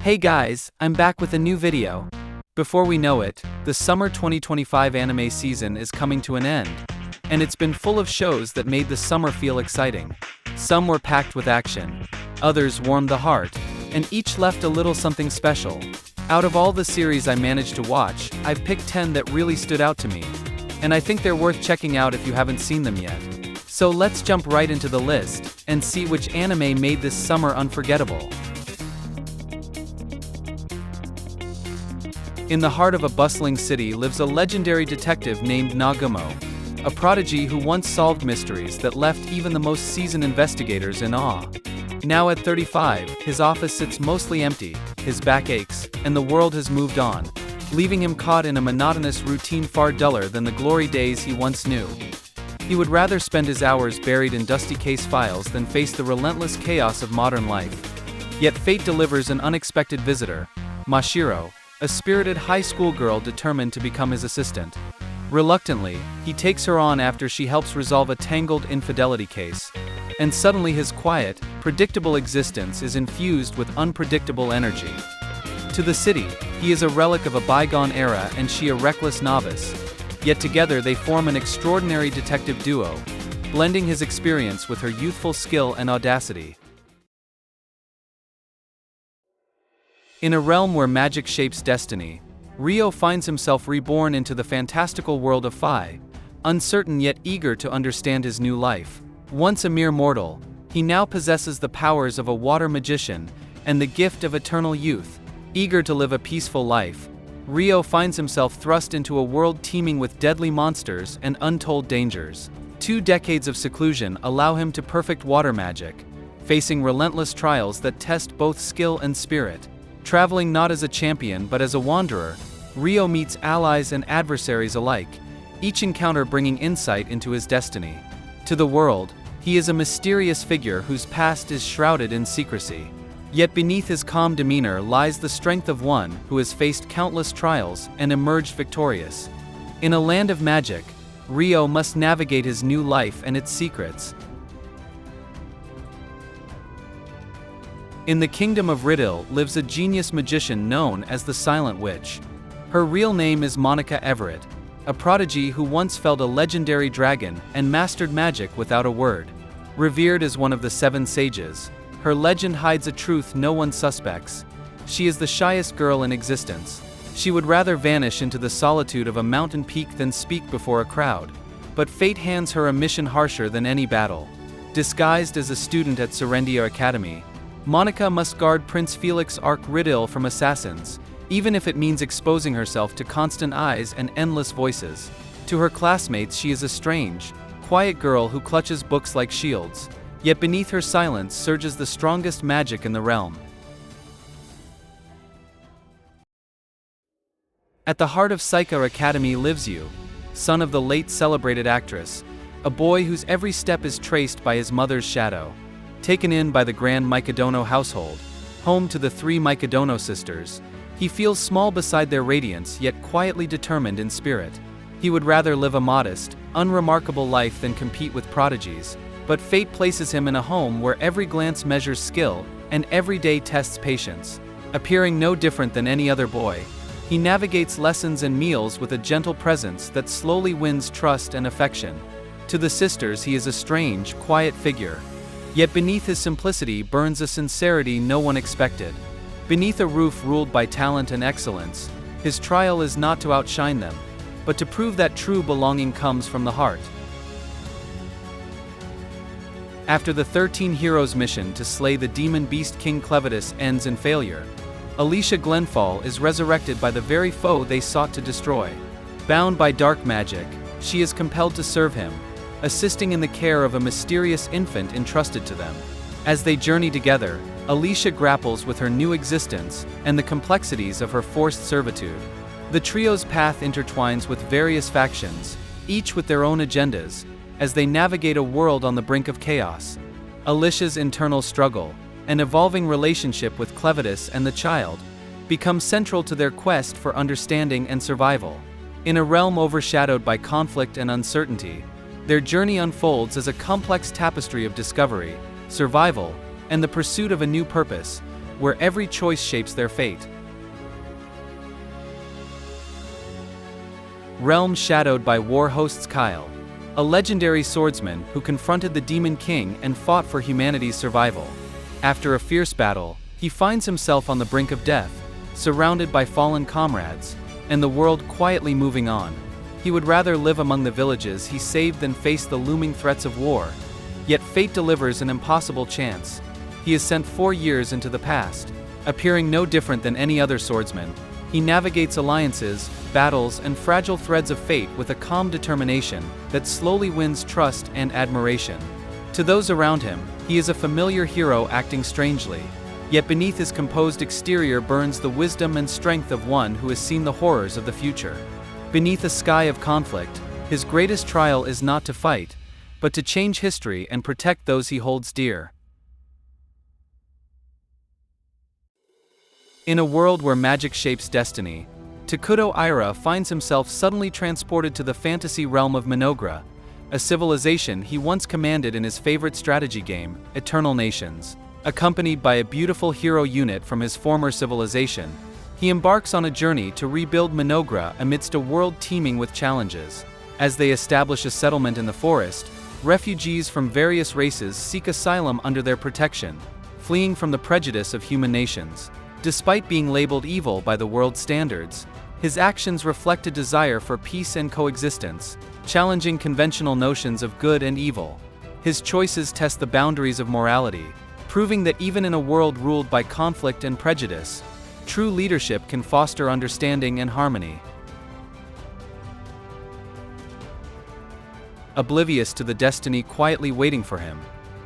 Hey guys, I'm back with a new video. Before we know it, the summer 2025 anime season is coming to an end. And it's been full of shows that made the summer feel exciting. Some were packed with action. Others warmed the heart. And each left a little something special. Out of all the series I managed to watch, I've picked 10 that really stood out to me. And I think they're worth checking out if you haven't seen them yet. So let's jump right into the list, and see which anime made this summer unforgettable. In the heart of a bustling city lives a legendary detective named Nagumo, a prodigy who once solved mysteries that left even the most seasoned investigators in awe. Now at 35, his office sits mostly empty, his back aches, and the world has moved on, leaving him caught in a monotonous routine far duller than the glory days he once knew. He would rather spend his hours buried in dusty case files than face the relentless chaos of modern life. Yet fate delivers an unexpected visitor, Mashiro, a spirited high school girl determined to become his assistant. Reluctantly, he takes her on after she helps resolve a tangled infidelity case. And suddenly his quiet, predictable existence is infused with unpredictable energy. To the city, he is a relic of a bygone era and she a reckless novice. Yet together they form an extraordinary detective duo, blending his experience with her youthful skill and audacity. In a realm where magic shapes destiny, Ryo finds himself reborn into the fantastical world of Fi, uncertain yet eager to understand his new life. Once a mere mortal, he now possesses the powers of a water magician and the gift of eternal youth. Eager to live a peaceful life, Ryo finds himself thrust into a world teeming with deadly monsters and untold dangers. 2 decades of seclusion allow him to perfect water magic, facing relentless trials that test both skill and spirit. Traveling not as a champion but as a wanderer, Ryo meets allies and adversaries alike, each encounter bringing insight into his destiny. To the world, he is a mysterious figure whose past is shrouded in secrecy. Yet beneath his calm demeanor lies the strength of one who has faced countless trials and emerged victorious. In a land of magic, Ryo must navigate his new life and its secrets. In the kingdom of Riddle lives a genius magician known as the Silent Witch. Her real name is Monica Everett, a prodigy who once felled a legendary dragon and mastered magic without a word. Revered as one of the 7 sages, her legend hides a truth no one suspects. She is the shyest girl in existence. She would rather vanish into the solitude of a mountain peak than speak before a crowd. But fate hands her a mission harsher than any battle. Disguised as a student at Serendia Academy, Monica must guard Prince Felix Arc Riddle from assassins, even if it means exposing herself to constant eyes and endless voices. To her classmates she is a strange, quiet girl who clutches books like shields, yet beneath her silence surges the strongest magic in the realm. At the heart of Saika Academy lives Yu, son of the late celebrated actress, a boy whose every step is traced by his mother's shadow. Taken in by the grand Mikadono household, home to the 3 Mikadono sisters, he feels small beside their radiance yet quietly determined in spirit. He would rather live a modest, unremarkable life than compete with prodigies, but fate places him in a home where every glance measures skill and every day tests patience. Appearing no different than any other boy, he navigates lessons and meals with a gentle presence that slowly wins trust and affection. To the sisters he is a strange, quiet figure. Yet beneath his simplicity burns a sincerity no one expected. Beneath a roof ruled by talent and excellence, his trial is not to outshine them, but to prove that true belonging comes from the heart. After the 13 heroes' mission to slay the demon beast King Clevatess ends in failure, Alicia Glenfall is resurrected by the very foe they sought to destroy. Bound by dark magic, she is compelled to serve him, assisting in the care of a mysterious infant entrusted to them. As they journey together, Alicia grapples with her new existence and the complexities of her forced servitude. The trio's path intertwines with various factions, each with their own agendas, as they navigate a world on the brink of chaos. Alicia's internal struggle, an evolving relationship with Clevatess and the child, become central to their quest for understanding and survival. In a realm overshadowed by conflict and uncertainty, their journey unfolds as a complex tapestry of discovery, survival, and the pursuit of a new purpose, where every choice shapes their fate. Realm shadowed by war hosts Kyle, a legendary swordsman who confronted the Demon King and fought for humanity's survival. After a fierce battle, he finds himself on the brink of death, surrounded by fallen comrades, and the world quietly moving on. He would rather live among the villages he saved than face the looming threats of war. Yet fate delivers an impossible chance. He is sent 4 years into the past. Appearing no different than any other swordsman, he navigates alliances, battles, and fragile threads of fate with a calm determination that slowly wins trust and admiration. To those around him, he is a familiar hero acting strangely. Yet beneath his composed exterior burns the wisdom and strength of one who has seen the horrors of the future. Beneath a sky of conflict, his greatest trial is not to fight, but to change history and protect those he holds dear. In a world where magic shapes destiny, Takuto Ira finds himself suddenly transported to the fantasy realm of Mynoghra, a civilization he once commanded in his favorite strategy game, Eternal Nations. Accompanied by a beautiful hero unit from his former civilization, he embarks on a journey to rebuild Mynoghra amidst a world teeming with challenges. As they establish a settlement in the forest, refugees from various races seek asylum under their protection, fleeing from the prejudice of human nations. Despite being labeled evil by the world's standards, his actions reflect a desire for peace and coexistence, challenging conventional notions of good and evil. His choices test the boundaries of morality, proving that even in a world ruled by conflict and prejudice, true leadership can foster understanding and harmony. Oblivious to the destiny quietly waiting for him,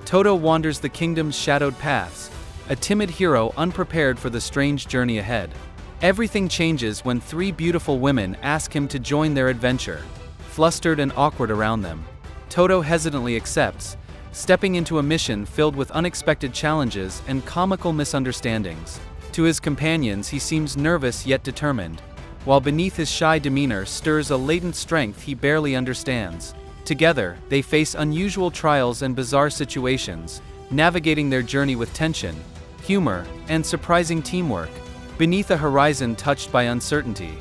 Toto wanders the kingdom's shadowed paths, a timid hero unprepared for the strange journey ahead. Everything changes when 3 beautiful women ask him to join their adventure. Flustered and awkward around them, Toto hesitantly accepts, stepping into a mission filled with unexpected challenges and comical misunderstandings. To his companions he seems nervous yet determined, while beneath his shy demeanor stirs a latent strength he barely understands. Together, they face unusual trials and bizarre situations, navigating their journey with tension, humor, and surprising teamwork. Beneath a horizon touched by uncertainty,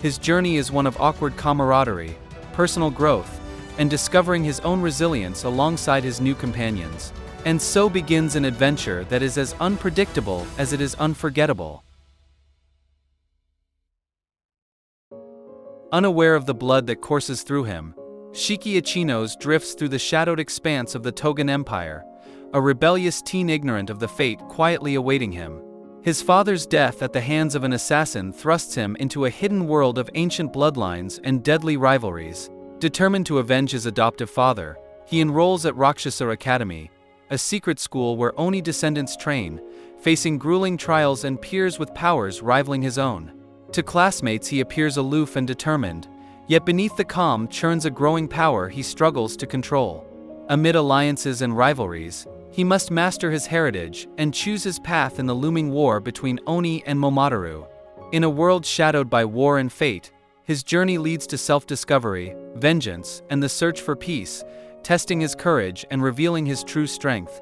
his journey is one of awkward camaraderie, personal growth, and discovering his own resilience alongside his new companions. And so begins an adventure that is as unpredictable as it is unforgettable. Unaware of the blood that courses through him, Shiki Ichinos drifts through the shadowed expanse of the Tougen Empire, a rebellious teen ignorant of the fate quietly awaiting him. His father's death at the hands of an assassin thrusts him into a hidden world of ancient bloodlines and deadly rivalries. Determined to avenge his adoptive father, he enrolls at Rakshasa Academy, a secret school where Oni descendants train, facing grueling trials and peers with powers rivaling his own. To classmates he appears aloof and determined, yet beneath the calm churns a growing power he struggles to control. Amid alliances and rivalries, he must master his heritage and choose his path in the looming war between Oni and Momotaru. In a world shadowed by war and fate, his journey leads to self-discovery, vengeance, and the search for peace, testing his courage and revealing his true strength.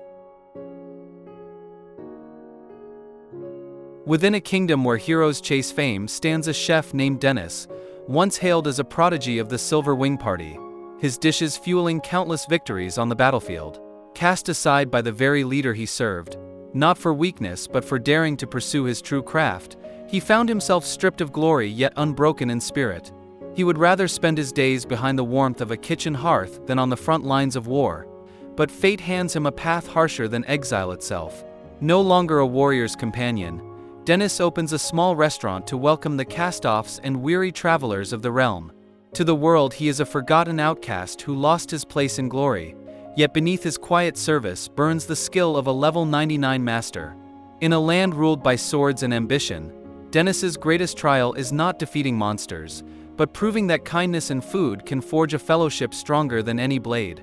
Within a kingdom where heroes chase fame stands a chef named Dennis, once hailed as a prodigy of the Silver Wing Party, his dishes fueling countless victories on the battlefield. Cast aside by the very leader he served, not for weakness but for daring to pursue his true craft, he found himself stripped of glory yet unbroken in spirit. He would rather spend his days behind the warmth of a kitchen hearth than on the front lines of war. But fate hands him a path harsher than exile itself. No longer a warrior's companion, Dennis opens a small restaurant to welcome the cast-offs and weary travelers of the realm. To the world he is a forgotten outcast who lost his place in glory, yet beneath his quiet service burns the skill of a level 99 master. In a land ruled by swords and ambition, Dennis's greatest trial is not defeating monsters, but proving that kindness and food can forge a fellowship stronger than any blade.